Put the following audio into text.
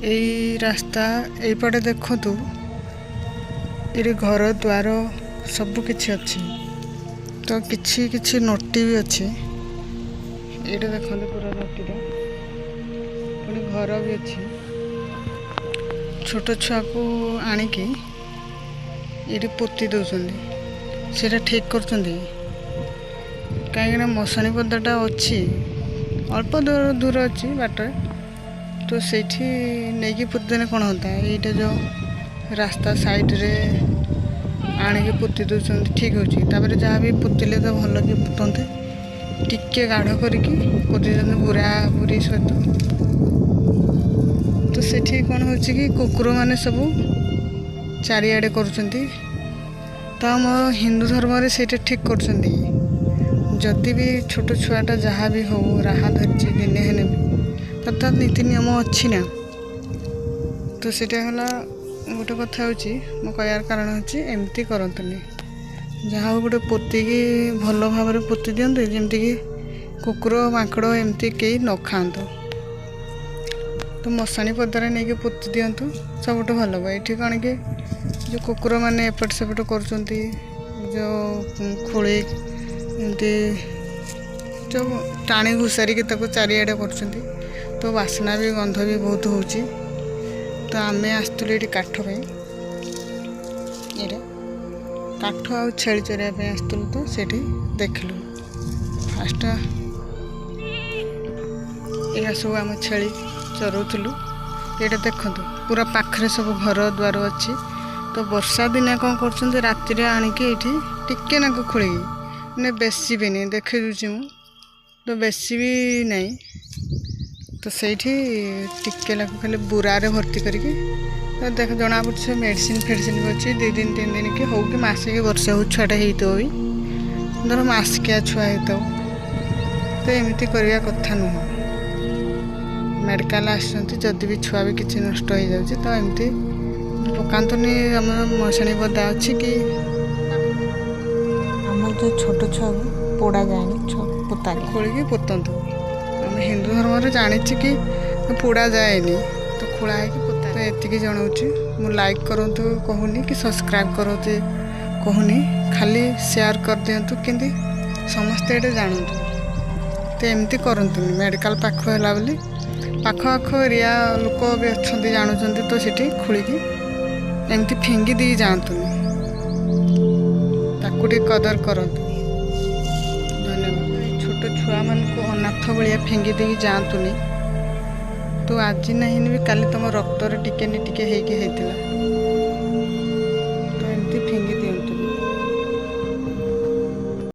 एई रास्ता एपटे देखु ये घर द्वार सब किछि अच्छी तो किछि किछि नोटी भी अच्छी ये देखते पूरा नोटी पुणी घर भी अच्छी छोट छुआ को आणिकी ये पोती दौरान से ठीक कर कहीं मशाणी पदाटा अच्छी अल्प दूर अच्छी बाट तो सेठी नहीं पोतीदेने कौन होता यहीटा जो रास्ता साइड रे आणिकी पोती दौरान ठीक हो जहाँ भी पोतिले तो भल कि पोतंते टिके गाढ़ करके पोती बुरा बुरी सहित तो सेठी कौन हो कुकुर माने सब चारिआडे करुँच तो आम हिंदू धर्म रे सेटा ठीक कर जदि भी छोट छुआटा जहाँ भी हो राहा धरची दिने हेने भी तो नीति नियम अच्छी ना तो सेटा हला गोटे कथा मो कहर कारण होमती करतुनि जहाँ गोटे पोतिकी भल भाव पोती दिंतु जमती कि कुकुर माकड़ एमती कई न खातु तो मशाणी पदार नहीं पोती दिंतु सब भल ये कौन कि जो कुकुर मैंने एपट सेपट कर जो खोली एमती जो टाणी घुसारी चारिआडे कर तो बासना भी गंध भी बहुत हो तो आमे आसलु ये काठ ये काठ आ छेली चराई आसलु तो सेठी देखलु फास्ट यह सब आम छेली चराऊलु ये देखु पूरा पाखरे सब घर द्वार अच्छी तो वर्षा दिने कौन कर राति आणिकी ये टिके नाक खोल मैंने बेसी भी नहीं देखे दूसरी मु तो बेसी भी नहीं तो सेठी टिके लाख खाली बुरारे भर्ती करके तो देख जना पड़े मेडिसिन फेडिसिन भी अच्छी 2 दिन 3 दिन कि हो कि मसे कि वर्ष हो छुआटा होता भी धर मसिकिया छुआ होता तो एमती करवा कथा नुह मेडिकल आदि भी छुआ भी किसी नष्ट हो जाए तो एमती पकातुनि आम मशाणी पदा अच्छी कि आम जो छोट छुआ पोड़ा जाए पोता खोलिकी पोतंतु आम हिंदू धर्म जानी कि पोड़ा जाएनि तो खोला है कि पोता तो एतिकी जनाऊँगी मु लाइक करूँ कहूनी कि सब्सक्राइब करूँ कहूनी खाली शेयर कर दिंतु कि समस्ते ये जानतु तो एमती करतुनि मेडिकल पाख है बोली पाख आख एरिया लोक भी अच्छा जानुंट तो सीठी खोलिकी एमती फिंगी दी जातुनि ताकू कदर करतु छोट छुआ मान को अनाथ भाया फिंगी दे जातुनि तो आज नहीं भी काली तुम रक्त टिके टिके होता